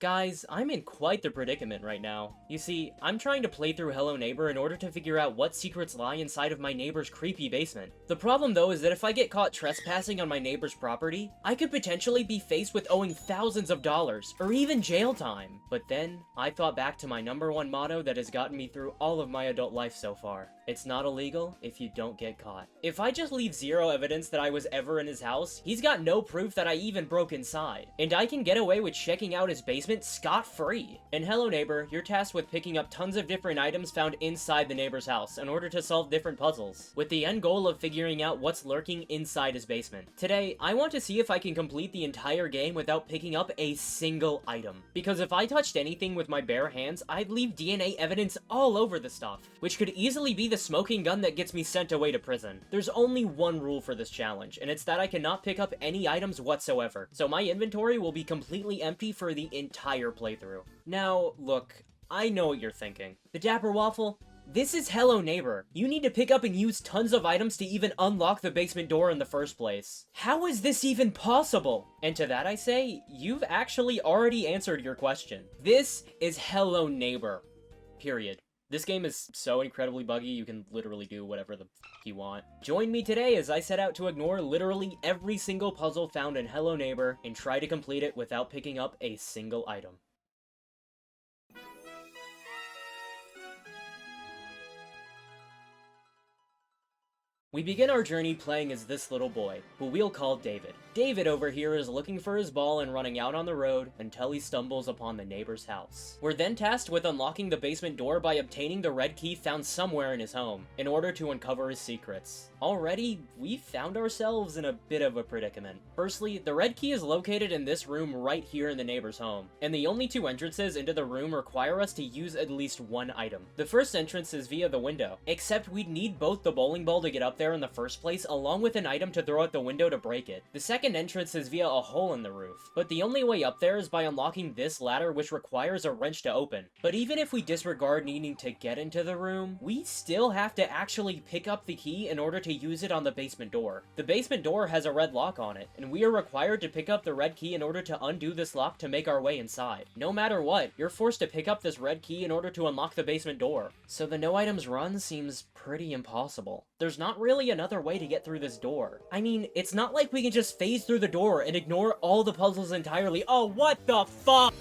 Guys, I'm in quite the predicament right now. You see, I'm trying to play through Hello Neighbor in order to figure out what secrets lie inside of my neighbor's creepy basement. The problem though is that if I get caught trespassing on my neighbor's property, I could potentially be faced with owing thousands of dollars, or even jail time. But then, I thought back to my #1 motto that has gotten me through all of my adult life so far. It's not illegal if you don't get caught. If I just leave zero evidence that I was ever in his house, he's got no proof that I even broke inside. And I can get away with checking out his basement scot-free. In Hello Neighbor, you're tasked with picking up tons of different items found inside the neighbor's house in order to solve different puzzles, with the end goal of figuring out what's lurking inside his basement. Today, I want to see if I can complete the entire game without picking up a single item. Because if I touched anything with my bare hands, I'd leave DNA evidence all over the stuff, which could easily be the smoking gun that gets me sent away to prison. There's only one rule for this challenge, and it's that I cannot pick up any items whatsoever, so my inventory will be completely empty for the entire playthrough. Now, look, I know what you're thinking. TheDapperWaffle, this is Hello Neighbor. You need to pick up and use tons of items to even unlock the basement door in the first place. How is this even possible? And to that I say, you've actually already answered your question. This is Hello Neighbor. Period. This game is so incredibly buggy, you can literally do whatever the f you want. Join me today as I set out to ignore literally every single puzzle found in Hello Neighbor and try to complete it without picking up a single item. We begin our journey playing as this little boy, who we'll call David. David over here is looking for his ball and running out on the road until he stumbles upon the neighbor's house. We're then tasked with unlocking the basement door by obtaining the red key found somewhere in his home, in order to uncover his secrets. Already, we've found ourselves in a bit of a predicament. Firstly, the red key is located in this room right here in the neighbor's home, and the only two entrances into the room require us to use at least one item. The first entrance is via the window, except we'd need both the bowling ball to get up there in the first place, along with an item to throw at the window to break it. The second entrance is via a hole in the roof, but the only way up there is by unlocking this ladder, which requires a wrench to open. But even if we disregard needing to get into the room, we still have to actually pick up the key in order to use it on the basement door. The basement door has a red lock on it, and we are required to pick up the red key in order to undo this lock to make our way inside. No matter what, you're forced to pick up this red key in order to unlock the basement door. So the no items run seems pretty impossible. There's not really another way to get through this door. I mean, it's not like we can just phase through the door and ignore all the puzzles entirely. Oh, what the fuck?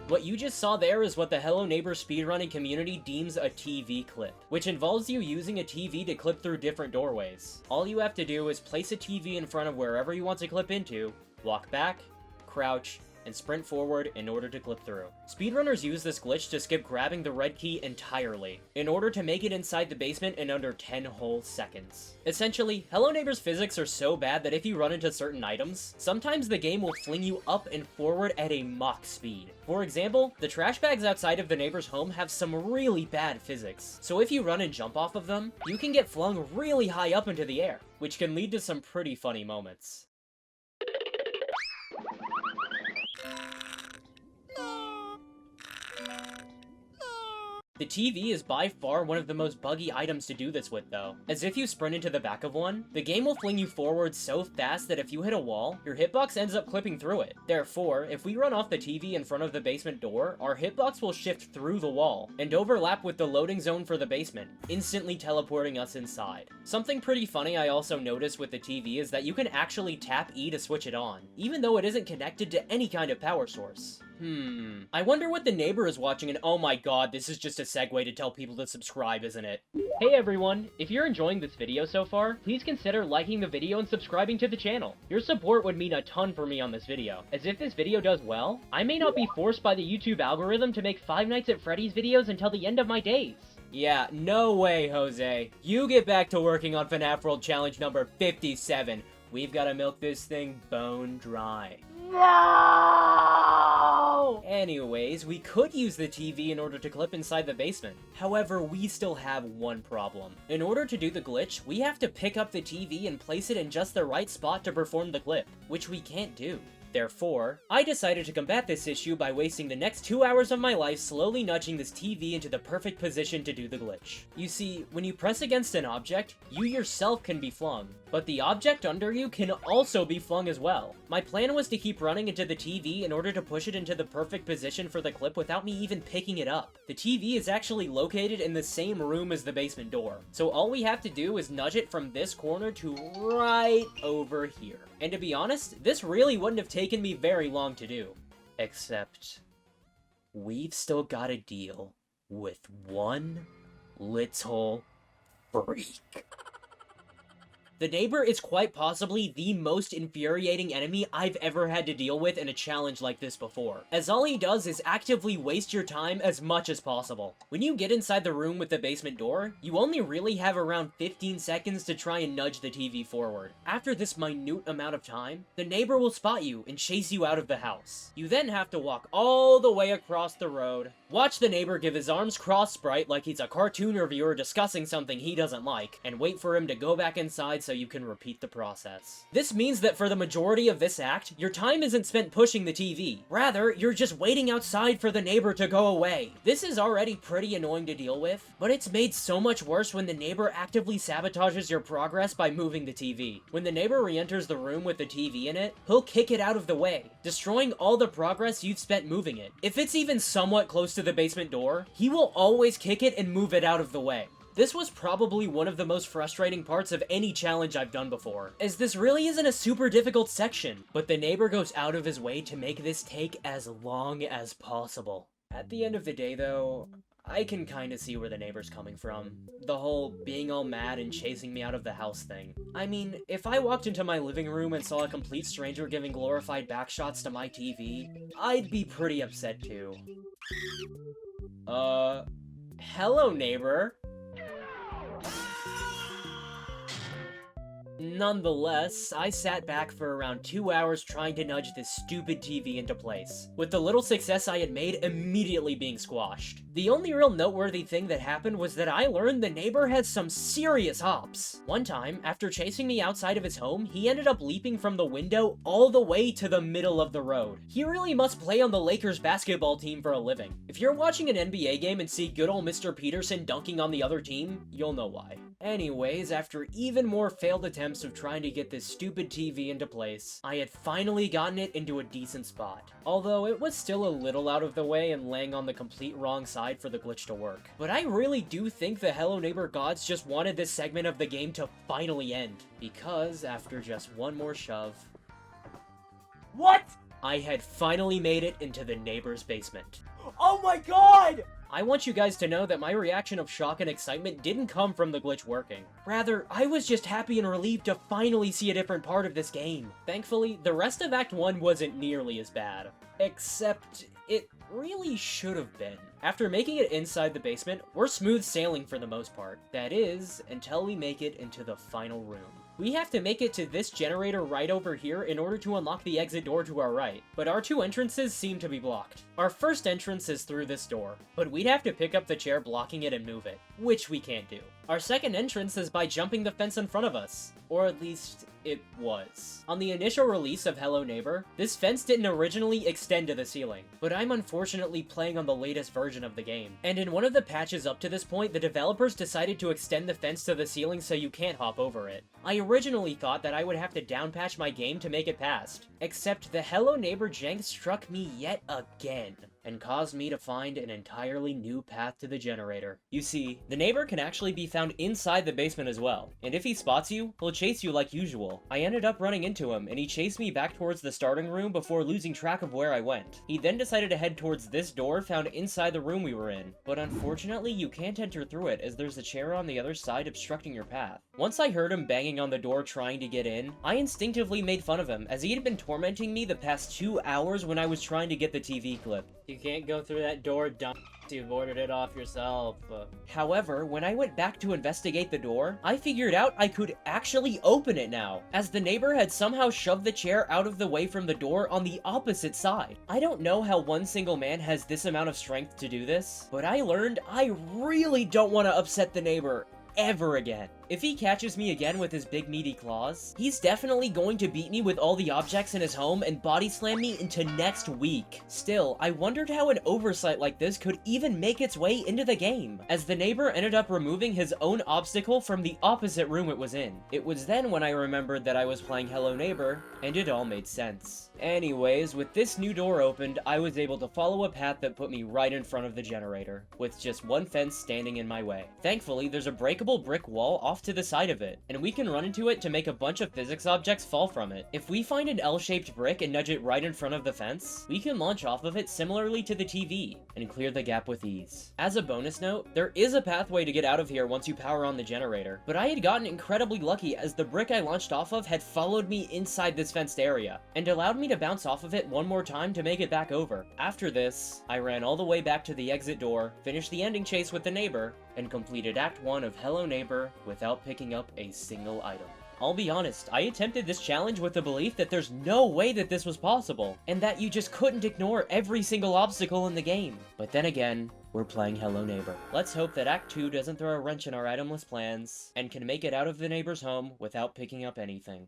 What you just saw there is what the Hello Neighbor speedrunning community deems a TV clip, which involves you using a TV to clip through different doorways. All you have to do is place a TV in front of wherever you want to clip into, walk back, crouch, and sprint forward in order to clip through. Speedrunners use this glitch to skip grabbing the red key entirely, in order to make it inside the basement in under 10 whole seconds. Essentially, Hello Neighbor's physics are so bad that if you run into certain items, sometimes the game will fling you up and forward at a Mach speed. For example, the trash bags outside of the neighbor's home have some really bad physics, so if you run and jump off of them, you can get flung really high up into the air, which can lead to some pretty funny moments. The TV is by far one of the most buggy items to do this with though, as if you sprint into the back of one, the game will fling you forward so fast that if you hit a wall, your hitbox ends up clipping through it. Therefore, if we run off the TV in front of the basement door, our hitbox will shift through the wall, and overlap with the loading zone for the basement, instantly teleporting us inside. Something pretty funny I also noticed with the TV is that you can actually tap E to switch it on, even though it isn't connected to any kind of power source. I wonder what the neighbor is watching, and oh my god, this is just a segue to tell people to subscribe, isn't it? Hey everyone, if you're enjoying this video so far, please consider liking the video and subscribing to the channel. Your support would mean a ton for me on this video, as if this video does well, I may not be forced by the YouTube algorithm to make Five Nights at Freddy's videos until the end of my days. Yeah, no way, Jose. You get back to working on FNAF World Challenge number 57. We've gotta milk this thing bone dry. No! Anyways, we could use the TV in order to clip inside the basement. However, we still have one problem. In order to do the glitch, we have to pick up the TV and place it in just the right spot to perform the clip, which we can't do. Therefore, I decided to combat this issue by wasting the next 2 hours of my life slowly nudging this TV into the perfect position to do the glitch. You see, when you press against an object, you yourself can be flung. but the object under you can also be flung as well. My plan was to keep running into the TV in order to push it into the perfect position for the clip without me even picking it up. The TV is actually located in the same room as the basement door, so all we have to do is nudge it from this corner to right over here. And to be honest, this really wouldn't have taken me very long to do. Except, we've still got to deal with one little freak. The neighbor is quite possibly the most infuriating enemy I've ever had to deal with in a challenge like this before, as all he does is actively waste your time as much as possible. When you get inside the room with the basement door, you only really have around 15 seconds to try and nudge the TV forward. After this minute amount of time, the neighbor will spot you and chase you out of the house. You then have to walk all the way across the road, watch the neighbor give his arms crossed sprite like he's a cartoon reviewer discussing something he doesn't like, and wait for him to go back inside so you can repeat the process. This means that for the majority of this act, your time isn't spent pushing the TV. Rather, you're just waiting outside for the neighbor to go away. This is already pretty annoying to deal with, but it's made so much worse when the neighbor actively sabotages your progress by moving the TV. When the neighbor re-enters the room with the TV in it, he'll kick it out of the way, destroying all the progress you've spent moving it. If it's even somewhat close to the basement door, he will always kick it and move it out of the way. This was probably one of the most frustrating parts of any challenge I've done before, as this really isn't a super difficult section, but the neighbor goes out of his way to make this take as long as possible. At the end of the day though, I can kinda see where the neighbor's coming from. The whole being all mad and chasing me out of the house thing. I mean, if I walked into my living room and saw a complete stranger giving glorified backshots to my TV, I'd be pretty upset too. Hello neighbor. Nonetheless, I sat back for around 2 hours trying to nudge this stupid TV into place, with the little success I had made immediately being squashed. The only real noteworthy thing that happened was that I learned the neighbor had some serious hops. One time, after chasing me outside of his home, he ended up leaping from the window all the way to the middle of the road. He really must play on the Lakers basketball team for a living. If you're watching an NBA game and see good old Mr. Peterson dunking on the other team, you'll know why. Anyways, after even more failed attempts of trying to get this stupid TV into place, I had finally gotten it into a decent spot. Although it was still a little out of the way and laying on the complete wrong side for the glitch to work. But I really do think the Hello Neighbor gods just wanted this segment of the game to finally end, because after just one more shove... What?! I had finally made it into the neighbor's basement. Oh my god! I want you guys to know that my reaction of shock and excitement didn't come from the glitch working. Rather, I was just happy and relieved to finally see a different part of this game. Thankfully, the rest of Act 1 wasn't nearly as bad. Except, it really should have been. After making it inside the basement, we're smooth sailing for the most part. That is, until we make it into the final room. We have to make it to this generator right over here in order to unlock the exit door to our right, but our two entrances seem to be blocked. Our first entrance is through this door, but we'd have to pick up the chair blocking it and move it, which we can't do. Our second entrance is by jumping the fence in front of us, or at least it was. On the initial release of Hello Neighbor, this fence didn't originally extend to the ceiling, but I'm unfortunately playing on the latest version of the game. And in one of the patches up to this point, the developers decided to extend the fence to the ceiling so you can't hop over it. I originally thought that I would have to downpatch my game to make it past, except the Hello Neighbor jank struck me yet again, and caused me to find an entirely new path to the generator. You see, the neighbor can actually be found inside the basement as well, and if he spots you, he'll chase you like usual. I ended up running into him, and he chased me back towards the starting room before losing track of where I went. He then decided to head towards this door found inside the room we were in, but unfortunately you can't enter through it as there's a chair on the other side obstructing your path. Once I heard him banging on the door trying to get in, I instinctively made fun of him as he had been tormenting me the past 2 hours when I was trying to get the TV clip. You can't go through that door, dumb. You've ordered it off yourself. However, when I went back to investigate the door, I figured out I could actually open it now, as the neighbor had somehow shoved the chair out of the way from the door on the opposite side. I don't know how one single man has this amount of strength to do this, but I learned I really don't want to upset the neighbor ever again. If he catches me again with his big meaty claws, he's definitely going to beat me with all the objects in his home and body slam me into next week. Still, I wondered how an oversight like this could even make its way into the game, as the neighbor ended up removing his own obstacle from the opposite room it was in. It was then when I remembered that I was playing Hello Neighbor, and it all made sense. Anyways, with this new door opened, I was able to follow a path that put me right in front of the generator, with just one fence standing in my way. Thankfully, there's a breakable brick wall off to the side of it, and we can run into it to make a bunch of physics objects fall from it. If we find an L-shaped brick and nudge it right in front of the fence, we can launch off of it similarly to the TV, and clear the gap with ease. As a bonus note, there is a pathway to get out of here once you power on the generator, but I had gotten incredibly lucky as the brick I launched off of had followed me inside this fenced area, and allowed me to bounce off of it one more time to make it back over. After this, I ran all the way back to the exit door, finished the ending chase with the neighbor, and completed Act 1 of Hello Neighbor without picking up a single item. I'll be honest, I attempted this challenge with the belief that there's no way that this was possible, and that you just couldn't ignore every single obstacle in the game. But then again, we're playing Hello Neighbor. Let's hope that Act 2 doesn't throw a wrench in our itemless plans, and can make it out of the neighbor's home without picking up anything.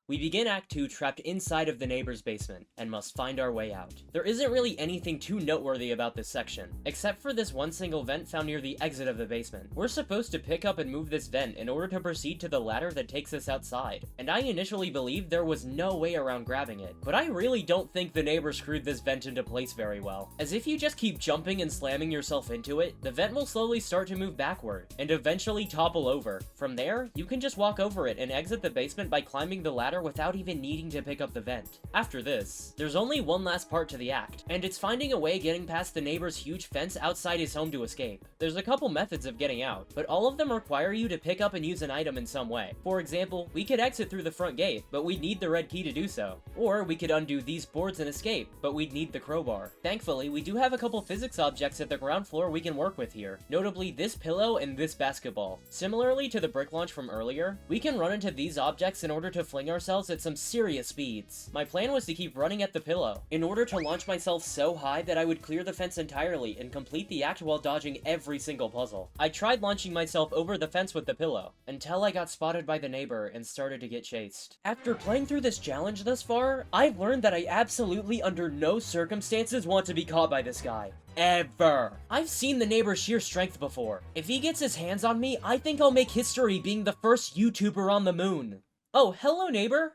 We begin Act 2 trapped inside of the neighbor's basement, and must find our way out. There isn't really anything too noteworthy about this section, except for this one single vent found near the exit of the basement. We're supposed to pick up and move this vent in order to proceed to the ladder that takes us outside, and I initially believed there was no way around grabbing it, but I really don't think the neighbor screwed this vent into place very well, as if you just keep jumping and slamming yourself into it, the vent will slowly start to move backward, and eventually topple over. From there, you can just walk over it and exit the basement by climbing the ladder without even needing to pick up the vent. After this, there's only one last part to the act, and it's finding a way getting past the neighbor's huge fence outside his home to escape. There's a couple methods of getting out, but all of them require you to pick up and use an item in some way. For example, we could exit through the front gate, but we'd need the red key to do so. Or we could undo these boards and escape, but we'd need the crowbar. Thankfully, we do have a couple physics objects at the ground floor we can work with here, notably this pillow and this basketball. Similarly to the brick launch from earlier, we can run into these objects in order to fling ourselves at some serious speeds. My plan was to keep running at the pillow, in order to launch myself so high that I would clear the fence entirely and complete the act while dodging every single puzzle. I tried launching myself over the fence with the pillow, until I got spotted by the neighbor and started to get chased. After playing through this challenge thus far, I've learned that I absolutely under no circumstances want to be caught by this guy. Ever. I've seen the neighbor's sheer strength before. If he gets his hands on me, I think I'll make history being the first YouTuber on the moon. Oh, hello neighbor.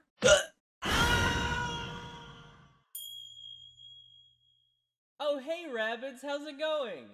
Oh, hey rabbits, how's it going?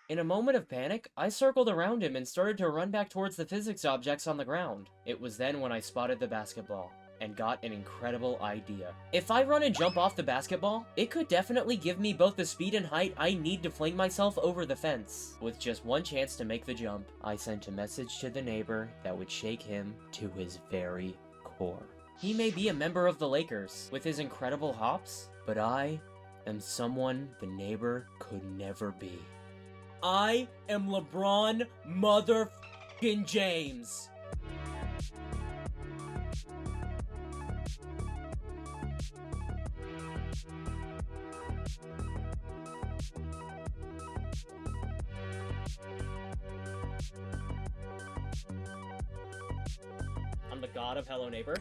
In a moment of panic, I circled around him and started to run back towards the physics objects on the ground. It was then when I spotted the basketball, and got an incredible idea. If I run and jump off the basketball, it could definitely give me both the speed and height I need to fling myself over the fence. With just one chance to make the jump, I sent a message to the neighbor that would shake him to his very core. He may be a member of the Lakers, with his incredible hops, but I am someone the neighbor could never be. I am LeBron motherfucking James. I'm the god of Hello Neighbor.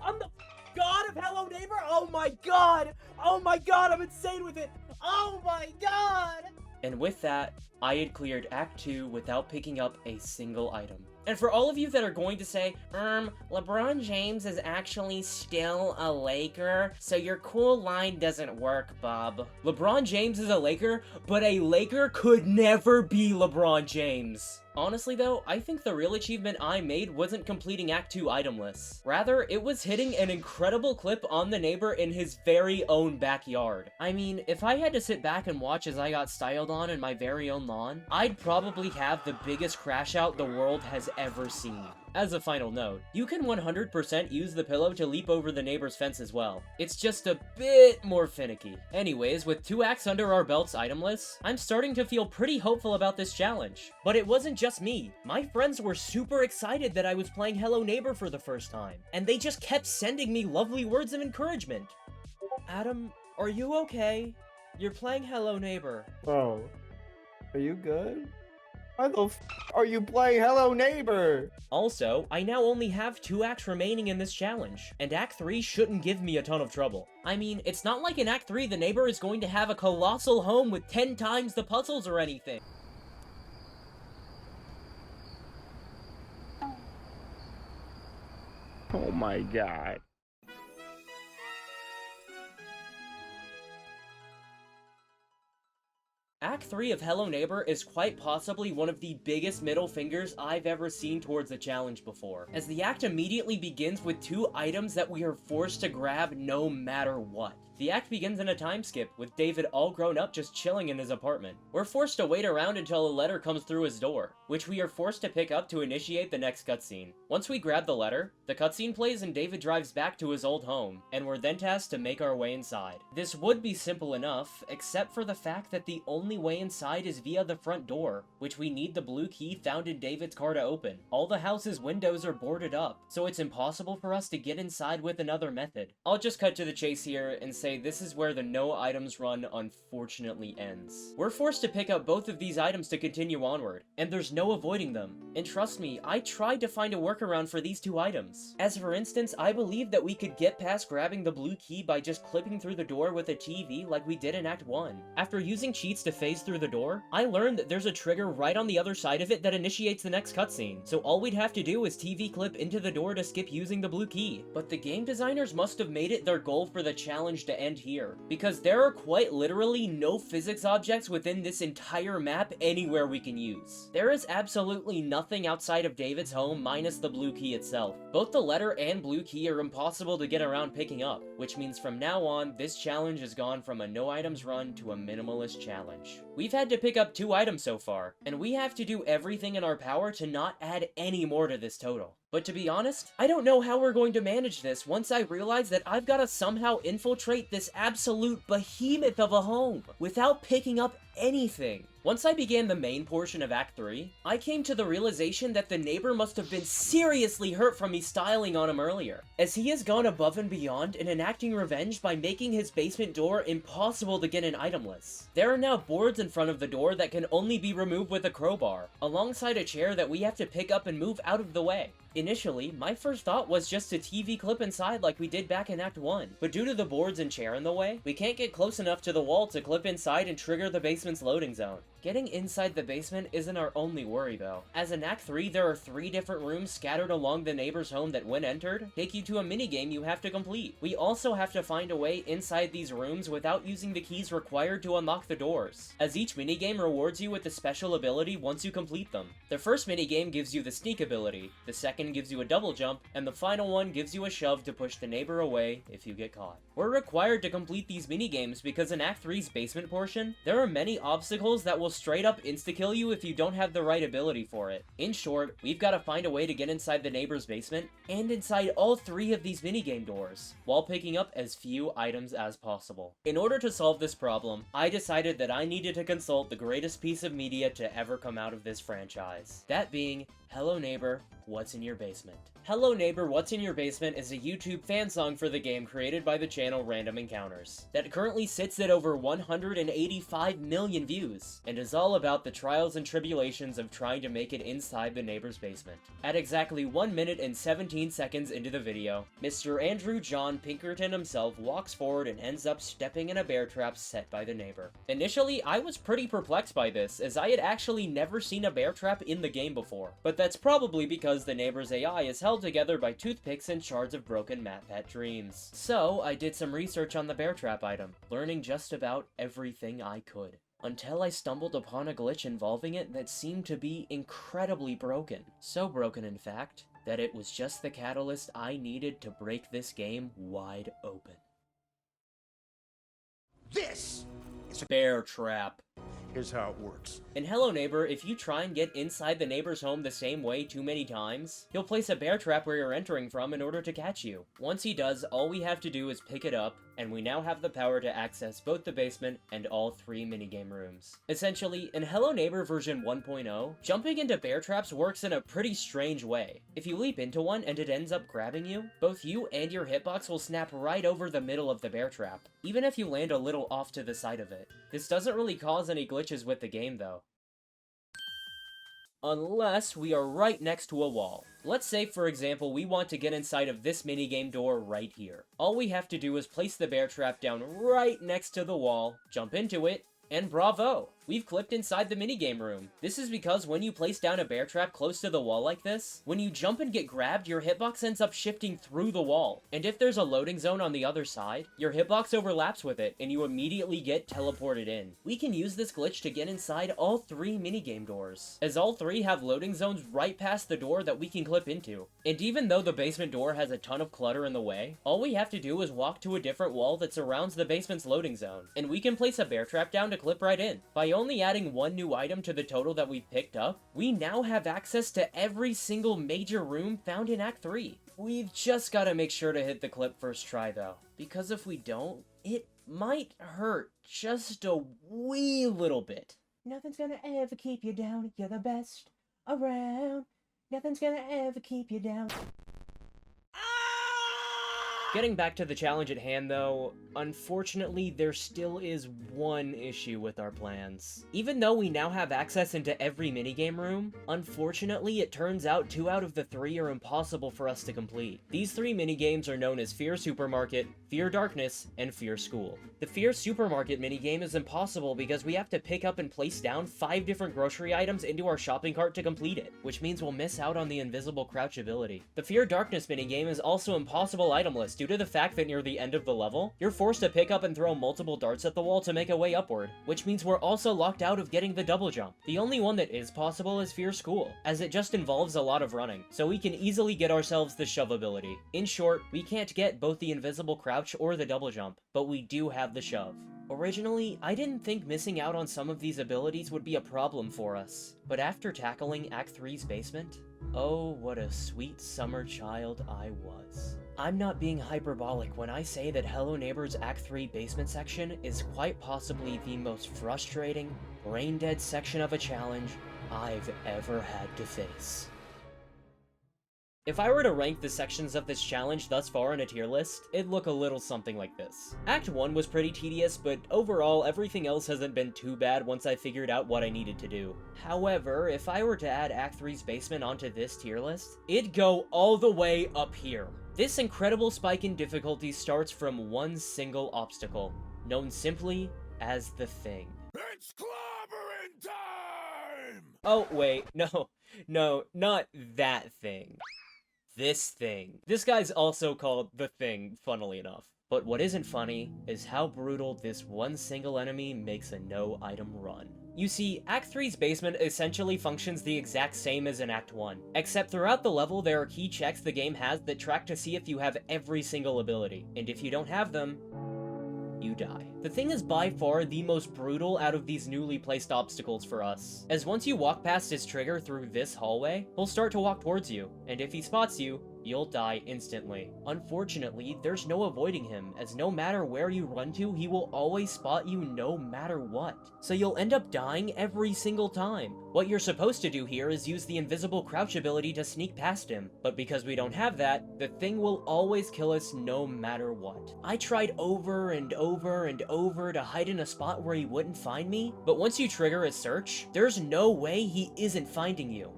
I'm the god of Hello Neighbor? Oh my god! Oh my god, I'm insane with it! Oh my god! And with that, I had cleared Act 2 without picking up a single item. And for all of you that are going to say, LeBron James is actually still a Laker, so your cool line doesn't work, Bob. LeBron James is a Laker, but a Laker could never be LeBron James. Honestly though, I think the real achievement I made wasn't completing Act 2 itemless. Rather, it was hitting an incredible clip on the neighbor in his very own backyard. I mean, if I had to sit back and watch as I got styled on in my very own lawn, I'd probably have the biggest crash out the world has ever seen. As a final note, you can 100% use the pillow to leap over the neighbor's fence as well. It's just a bit more finicky. Anyways, with 2 acts under our belts itemless, I'm starting to feel pretty hopeful about this challenge. But it wasn't just me. My friends were super excited that I was playing Hello Neighbor for the first time, and they just kept sending me lovely words of encouragement. Adam, Are you okay? You're playing Hello Neighbor. Bro, are you good? Why the f are you playing Hello Neighbor? Also, I now only have 2 acts remaining in this challenge, and Act 3 shouldn't give me a ton of trouble. I mean, it's not like in Act 3 the neighbor is going to have a colossal home with 10 times the puzzles or anything. Oh my god. Act 3 of Hello Neighbor is quite possibly one of the biggest middle fingers I've ever seen towards a challenge before, as the act immediately begins with 2 items that we are forced to grab no matter what. The act begins in a time skip, with David all grown up just chilling in his apartment. We're forced to wait around until a letter comes through his door, which we are forced to pick up to initiate the next cutscene. Once we grab the letter, the cutscene plays and David drives back to his old home, and we're then tasked to make our way inside. This would be simple enough, except for the fact that the only way inside is via the front door, which we need the blue key found in David's car to open. All the house's windows are boarded up, so it's impossible for us to get inside with another method. I'll just cut to the chase here and say this is where the no items run unfortunately ends. We're forced to pick up both of these items to continue onward, and there's no avoiding them. And trust me, I tried to find a workaround for these 2 items. As for instance, I believe that we could get past grabbing the blue key by just clipping through the door with a TV like we did in Act 1. After using cheats to phase through the door, I learned that there's a trigger right on the other side of it that initiates the next cutscene, so all we'd have to do is TV clip into the door to skip using the blue key. But the game designers must have made it their goal for the challenge to end here, because there are quite literally no physics objects within this entire map anywhere we can use. There is absolutely nothing outside of David's home minus the blue key itself. Both the letter and blue key are impossible to get around picking up, which means from now on, this challenge has gone from a no items run to a minimalist challenge. We've had to pick up 2 items so far, and we have to do everything in our power to not add any more to this total. But to be honest, I don't know how we're going to manage this once I realize that I've got to somehow infiltrate this absolute behemoth of a home without picking up anything. Once I began the main portion of Act 3, I came to the realization that the neighbor must have been seriously hurt from me styling on him earlier, as he has gone above and beyond in enacting revenge by making his basement door impossible to get in itemless. There are now boards in front of the door that can only be removed with a crowbar, alongside a chair that we have to pick up and move out of the way. Initially, my first thought was just to TV clip inside like we did back in Act 1, but due to the boards and chair in the way, we can't get close enough to the wall to clip inside and trigger the basement's loading zone. Getting inside the basement isn't our only worry though, as in Act 3 there are 3 different rooms scattered along the neighbor's home that when entered, take you to a minigame you have to complete. We also have to find a way inside these rooms without using the keys required to unlock the doors, as each minigame rewards you with a special ability once you complete them. The first minigame gives you the sneak ability, the second gives you a double jump, and the final one gives you a shove to push the neighbor away if you get caught. We're required to complete these minigames because in Act 3's basement portion, there are many obstacles that will straight up insta-kill you if you don't have the right ability for it. In short, we've got to find a way to get inside the neighbor's basement, and inside all 3 of these minigame doors, while picking up as few items as possible. In order to solve this problem, I decided that I needed to consult the greatest piece of media to ever come out of this franchise. That being, Hello Neighbor, What's in Your Basement? Hello Neighbor, What's in Your Basement is a YouTube fan song for the game created by the channel Random Encounters, that currently sits at over 185 million views, and is all about the trials and tribulations of trying to make it inside the neighbor's basement. At exactly 1 minute and 17 seconds into the video, Mr. Andrew John Pinkerton himself walks forward and ends up stepping in a bear trap set by the neighbor. Initially, I was pretty perplexed by this, as I had actually never seen a bear trap in the game before, but that's probably because the neighbor's AI is held together by toothpicks and shards of broken MatPat dreams. So, I did some research on the bear trap item, learning just about everything I could, until I stumbled upon a glitch involving it that seemed to be incredibly broken. So broken, in fact, that it was just the catalyst I needed to break this game wide open. This is a bear trap. Here's how it works. In Hello Neighbor, if you try and get inside the neighbor's home the same way too many times, he'll place a bear trap where you're entering from in order to catch you. Once he does, all we have to do is pick it up, and we now have the power to access both the basement and all 3 minigame rooms. Essentially, in Hello Neighbor version 1.0, jumping into bear traps works in a pretty strange way. If you leap into one and it ends up grabbing you, both you and your hitbox will snap right over the middle of the bear trap, even if you land a little off to the side of it. This doesn't really cause any glitches with the game though. Unless we are right next to a wall. Let's say, for example, we want to get inside of this minigame door right here. All we have to do is place the bear trap down right next to the wall, jump into it, and bravo! We've clipped inside the minigame room. This is because when you place down a bear trap close to the wall like this, when you jump and get grabbed, your hitbox ends up shifting through the wall. And if there's a loading zone on the other side, your hitbox overlaps with it, and you immediately get teleported in. We can use this glitch to get inside all 3 minigame doors, as all 3 have loading zones right past the door that we can clip into. And even though the basement door has a ton of clutter in the way, all we have to do is walk to a different wall that surrounds the basement's loading zone, and we can place a bear trap down to clip right in. By only adding 1 new item to the total that we've picked up, we now have access to every single major room found in Act 3. We've just gotta make sure to hit the clip first try though, because if we don't, it might hurt just a wee little bit. Nothing's gonna ever keep you down, you're the best around. Nothing's gonna ever keep you down. Getting back to the challenge at hand though, unfortunately there still is one issue with our plans. Even though we now have access into every minigame room, unfortunately it turns out 2 out of the 3 are impossible for us to complete. These 3 minigames are known as Fear Supermarket, Fear Darkness, and Fear School. The Fear Supermarket minigame is impossible because we have to pick up and place down 5 different grocery items into our shopping cart to complete it, which means we'll miss out on the invisible crouch ability. The Fear Darkness minigame is also impossible itemless due to the fact that near the end of the level, you're forced to pick up and throw multiple darts at the wall to make a way upward, which means we're also locked out of getting the double jump. The only one that is possible is Fear School, as it just involves a lot of running, so we can easily get ourselves the shove ability. In short, we can't get both the invisible crouch or the double jump, but we do have the shove. Originally, I didn't think missing out on some of these abilities would be a problem for us, but after tackling Act 3's basement, oh, what a sweet summer child I was. I'm not being hyperbolic when I say that Hello Neighbor's Act 3 basement section is quite possibly the most frustrating, brain-dead section of a challenge I've ever had to face. If I were to rank the sections of this challenge thus far in a tier list, it'd look a little something like this. Act 1 was pretty tedious, but overall everything else hasn't been too bad once I figured out what I needed to do. However, if I were to add Act 3's basement onto this tier list, it'd go all the way up here. This incredible spike in difficulty starts from one single obstacle, known simply as the Thing. It's clobbering time! Oh, wait, no, not that thing. This thing. This guy's also called The Thing, funnily enough. But what isn't funny is how brutal this one single enemy makes a no-item run. You see, Act 3's basement essentially functions the exact same as in Act 1, except throughout the level there are key checks the game has that track to see if you have every single ability, and if you don't have them, you die. The Thing is by far the most brutal out of these newly placed obstacles for us, as once you walk past his trigger through this hallway, he'll start to walk towards you, and if he spots you, you'll die instantly. Unfortunately, there's no avoiding him, as no matter where you run to, he will always spot you no matter what. So you'll end up dying every single time. What you're supposed to do here is use the invisible crouch ability to sneak past him, but because we don't have that, the Thing will always kill us no matter what. I tried over and over and over to hide in a spot where he wouldn't find me, but once you trigger his search, there's no way he isn't finding you.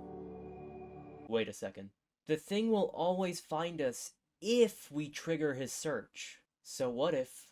Wait a second. The Thing will always find us if we trigger his search. So what if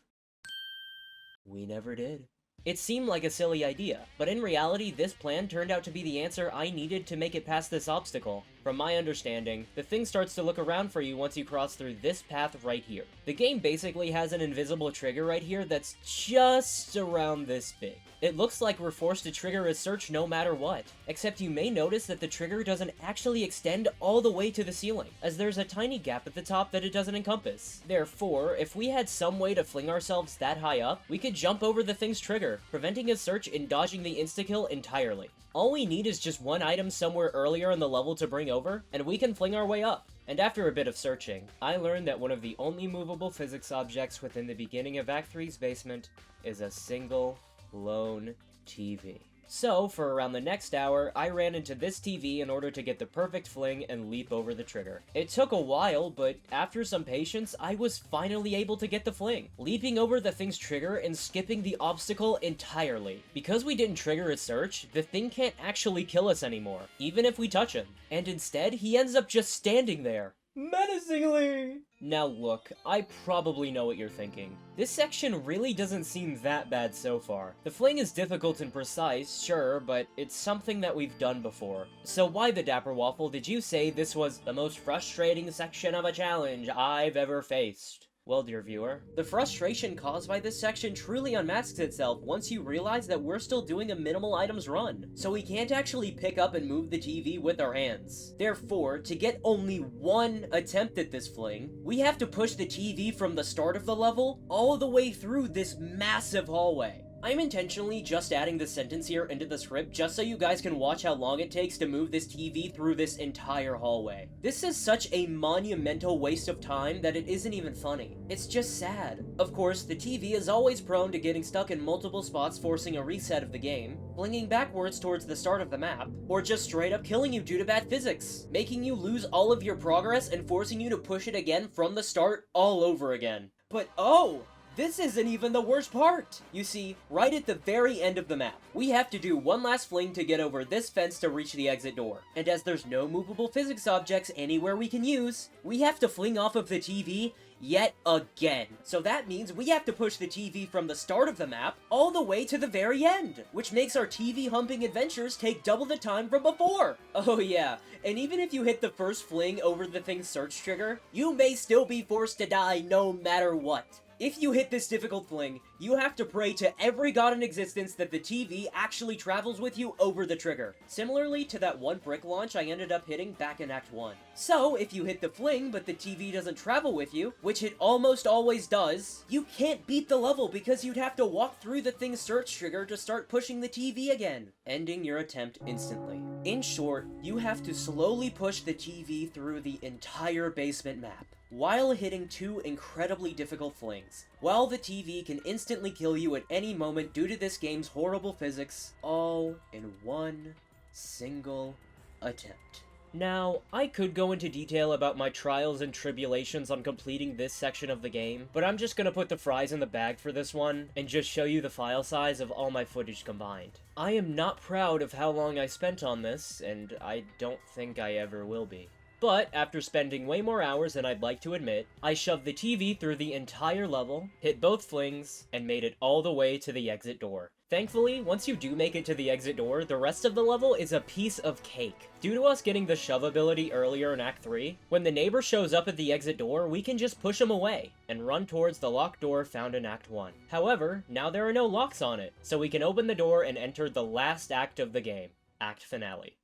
we never did? It seemed like a silly idea, but in reality this plan turned out to be the answer I needed to make it past this obstacle. From my understanding, the thing starts to look around for you once you cross through this path right here. The game basically has an invisible trigger right here that's just around this big. It looks like we're forced to trigger a search no matter what, except you may notice that the trigger doesn't actually extend all the way to the ceiling, as there's a tiny gap at the top that it doesn't encompass. Therefore, if we had some way to fling ourselves that high up, we could jump over the thing's trigger, preventing a search and dodging the insta-kill entirely. All we need is just one item somewhere earlier in the level to bring over, and we can fling our way up. And after a bit of searching, I learned that one of the only movable physics objects within the beginning of Act 3's basement is a single, lone TV. So, for around the next hour, I ran into this TV in order to get the perfect fling and leap over the trigger. It took a while, but after some patience, I was finally able to get the fling, leaping over the thing's trigger and skipping the obstacle entirely. Because we didn't trigger a search, the thing can't actually kill us anymore, even if we touch him. And instead, he ends up just standing there, menacingly! Now look, I probably know what you're thinking. This section really doesn't seem that bad so far. The fling is difficult and precise, sure, but it's something that we've done before. So why, TheDapperWaffle, did you say this was the most frustrating section of a challenge I've ever faced? Well, dear viewer, the frustration caused by this section truly unmasks itself once you realize that we're still doing a minimal items run, so we can't actually pick up and move the TV with our hands. Therefore, to get only one attempt at this fling, we have to push the TV from the start of the level all the way through this massive hallway. I'm intentionally just adding this sentence here into the script just so you guys can watch how long it takes to move this TV through this entire hallway. This is such a monumental waste of time that it isn't even funny. It's just sad. Of course, the TV is always prone to getting stuck in multiple spots, forcing a reset of the game, flinging backwards towards the start of the map, or just straight up killing you due to bad physics, making you lose all of your progress and forcing you to push it again from the start all over again. But oh! This isn't even the worst part! You see, right at the very end of the map, we have to do one last fling to get over this fence to reach the exit door. And as there's no movable physics objects anywhere we can use, we have to fling off of the TV yet again. So that means we have to push the TV from the start of the map all the way to the very end, which makes our TV humping adventures take double the time from before. Oh yeah, and even if you hit the first fling over the thing's search trigger, you may still be forced to die no matter what. If you hit this difficult fling, you have to pray to every god in existence that the TV actually travels with you over the trigger, similarly to that one brick launch I ended up hitting back in Act 1. So, if you hit the fling but the TV doesn't travel with you, which it almost always does, you can't beat the level because you'd have to walk through the thing's search trigger to start pushing the TV again, ending your attempt instantly. In short, you have to slowly push the TV through the entire basement map, while hitting two incredibly difficult flings, while the TV can instantly kill you at any moment due to this game's horrible physics, all in one single attempt. Now, I could go into detail about my trials and tribulations on completing this section of the game, but I'm just gonna put the fries in the bag for this one, and just show you the file size of all my footage combined. I am not proud of how long I spent on this, and I don't think I ever will be. But, after spending way more hours than I'd like to admit, I shoved the TV through the entire level, hit both flings, and made it all the way to the exit door. Thankfully, once you do make it to the exit door, the rest of the level is a piece of cake. Due to us getting the shove ability earlier in Act 3, when the neighbor shows up at the exit door, we can just push him away, and run towards the locked door found in Act 1. However, now there are no locks on it, so we can open the door and enter the last act of the game, Act Finale.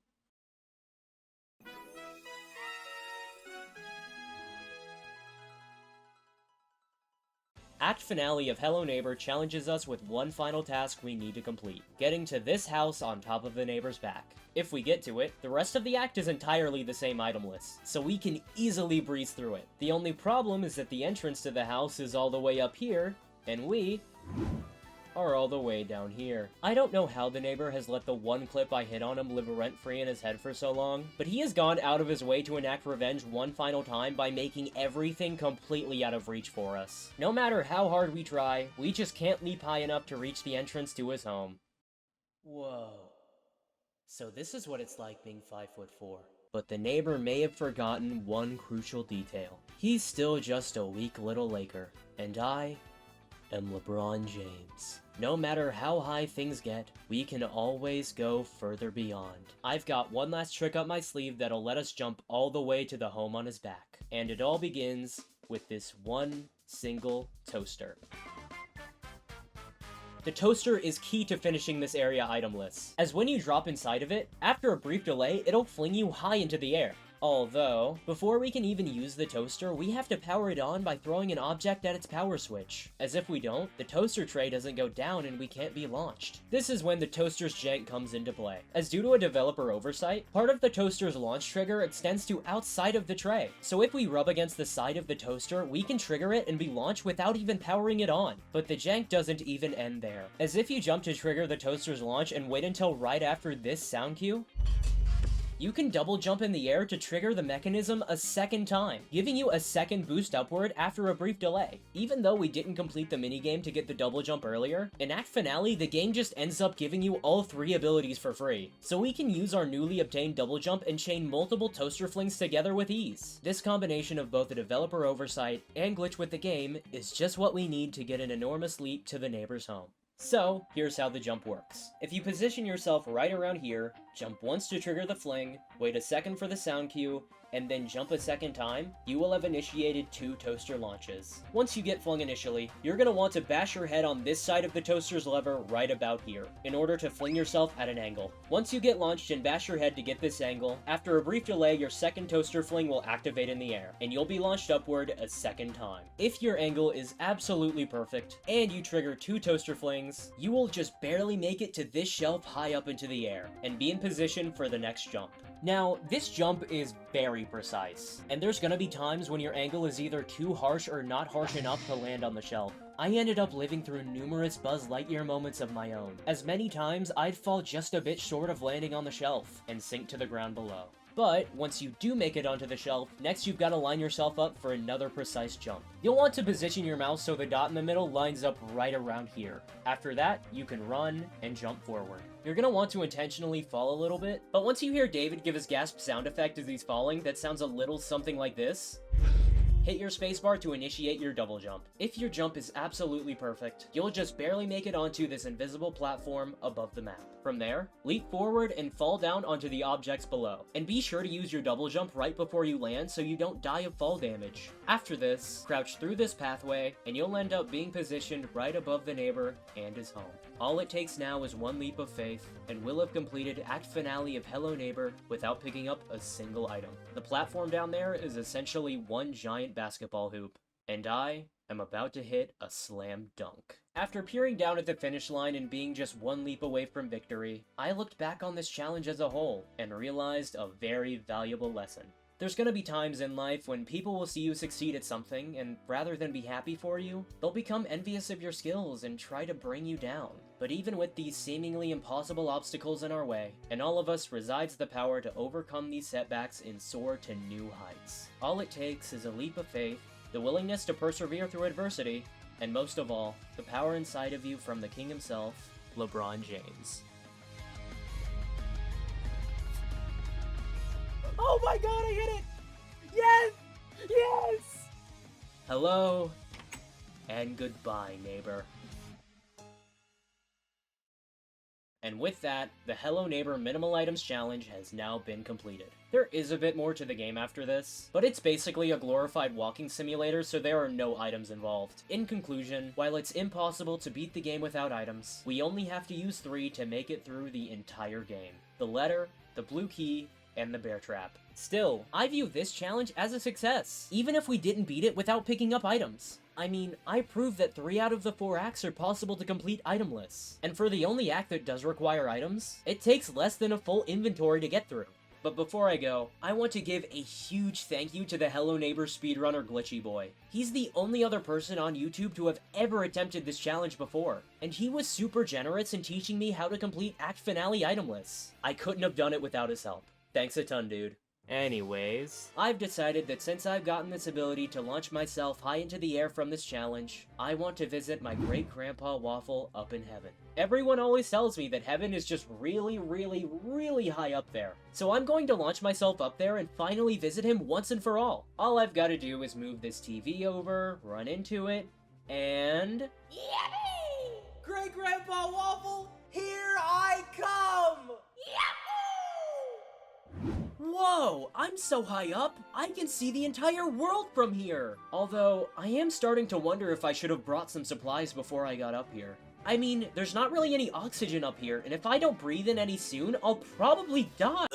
Act Finale of Hello Neighbor challenges us with one final task we need to complete, getting to this house on top of the neighbor's back. If we get to it, the rest of the act is entirely the same item list, so we can easily breeze through it. The only problem is that the entrance to the house is all the way up here, and we are all the way down here. I don't know how the neighbor has let the one clip I hit on him live rent-free in his head for so long, but he has gone out of his way to enact revenge one final time by making everything completely out of reach for us. No matter how hard we try, we just can't leap high enough to reach the entrance to his home. Whoa. So this is what it's like being 5'4". But the neighbor may have forgotten one crucial detail. He's still just a weak little Laker, and I am LeBron James. No matter how high things get, we can always go further beyond. I've got one last trick up my sleeve that'll let us jump all the way to the home on his back. And it all begins with this one single toaster. The toaster is key to finishing this area itemless, as when you drop inside of it, after a brief delay, it'll fling you high into the air. Although, before we can even use the toaster, we have to power it on by throwing an object at its power switch. As if we don't, the toaster tray doesn't go down and we can't be launched. This is when the toaster's jank comes into play. As due to a developer oversight, part of the toaster's launch trigger extends to outside of the tray. So if we rub against the side of the toaster, we can trigger it and be launched without even powering it on. But the jank doesn't even end there. As if you jump to trigger the toaster's launch and wait until right after this sound cue, you can double jump in the air to trigger the mechanism a second time, giving you a second boost upward after a brief delay. Even though we didn't complete the minigame to get the double jump earlier, in Act Finale, the game just ends up giving you all 3 abilities for free. So we can use our newly obtained double jump and chain multiple toaster flings together with ease. This combination of both a developer oversight and glitch with the game is just what we need to get an enormous leap to the neighbor's home. So, here's how the jump works. If you position yourself right around here, jump once to trigger the fling, wait a second for the sound cue, and then jump a second time, you will have initiated 2 toaster launches. Once you get flung initially, you're going to want to bash your head on this side of the toaster's lever right about here, in order to fling yourself at an angle. Once you get launched and bash your head to get this angle, after a brief delay, your second toaster fling will activate in the air, and you'll be launched upward a second time. If your angle is absolutely perfect, and you trigger 2 toaster flings, you will just barely make it to this shelf high up into the air, and be in position for the next jump. Now, this jump is very precise, and there's gonna be times when your angle is either too harsh or not harsh enough to land on the shelf. I ended up living through numerous Buzz Lightyear moments of my own, as many times I'd fall just a bit short of landing on the shelf, and sink to the ground below. But, once you do make it onto the shelf, next you've got to line yourself up for another precise jump. You'll want to position your mouse so the dot in the middle lines up right around here. After that, you can run and jump forward. You're going to want to intentionally fall a little bit, but once you hear David give his gasp sound effect as he's falling that sounds a little something like this, hit your spacebar to initiate your double jump. If your jump is absolutely perfect, you'll just barely make it onto this invisible platform above the map. From there, leap forward and fall down onto the objects below. And be sure to use your double jump right before you land so you don't die of fall damage. After this, crouch through this pathway, and you'll end up being positioned right above the neighbor and his home. All it takes now is one leap of faith, and we'll have completed Act Finale of Hello Neighbor without picking up a single item. The platform down there is essentially one giant basketball hoop, and I am about to hit a slam dunk. After peering down at the finish line and being just one leap away from victory, I looked back on this challenge as a whole and realized a very valuable lesson. There's gonna be times in life when people will see you succeed at something, and rather than be happy for you, they'll become envious of your skills and try to bring you down. But even with these seemingly impossible obstacles in our way, in all of us resides the power to overcome these setbacks and soar to new heights. All it takes is a leap of faith, the willingness to persevere through adversity, and most of all, the power inside of you from the king himself, LeBron James. Oh my god, I hit it! Yes! Yes! Hello, and goodbye, neighbor. And with that, the Hello Neighbor Minimal Items Challenge has now been completed. There is a bit more to the game after this, but it's basically a glorified walking simulator, so there are no items involved. In conclusion, while it's impossible to beat the game without items, we only have to use 3 to make it through the entire game. The letter, the blue key, and the bear trap. Still, I view this challenge as a success, even if we didn't beat it without picking up items. I mean, I proved that 3 out of the 4 acts are possible to complete itemless. And for the only act that does require items, it takes less than a full inventory to get through. But before I go, I want to give a huge thank you to the Hello Neighbor speedrunner Glitchy Boy. He's the only other person on YouTube to have ever attempted this challenge before, and he was super generous in teaching me how to complete Act Finale itemless. I couldn't have done it without his help. Thanks a ton, dude. Anyways, I've decided that since I've gotten this ability to launch myself high into the air from this challenge, I want to visit my great-grandpa Waffle up in heaven. Everyone always tells me that heaven is just really, really, really high up there. So I'm going to launch myself up there and finally visit him once and for all. All I've got to do is move this TV over, run into it, and... Yippee! Great Grandpa Waffle, here I come! Yahoo! Whoa, I'm so high up, I can see the entire world from here! Although, I am starting to wonder if I should have brought some supplies before I got up here. I mean, there's not really any oxygen up here, and if I don't breathe in any soon, I'll probably die.